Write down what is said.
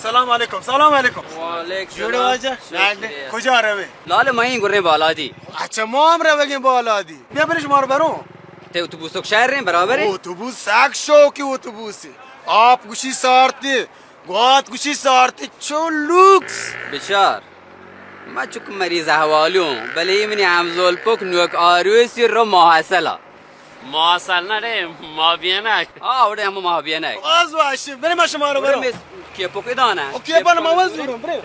سلام علیکم سلام علیکم وعلیکم جوڑے واجه کجا روی لاله ما این گرنه بالا دی اچھا ما هم رویم بالا دی بیا برش ما رو برو ته اتوبوسک شهر ریم برابری اتوبوس سگ شوکی اتوبوسی آب گوشی سارتی گوات گوشی سارتی چو لوکس بشار ما چوک مریض احوالیم بله منی همزول پک نوک آروسی رو محاصله مواصل نره مابینک اوره همه محابینک باز باشه بریم شما رو برو که پک دانه اوکی بنا ما وزورم بریم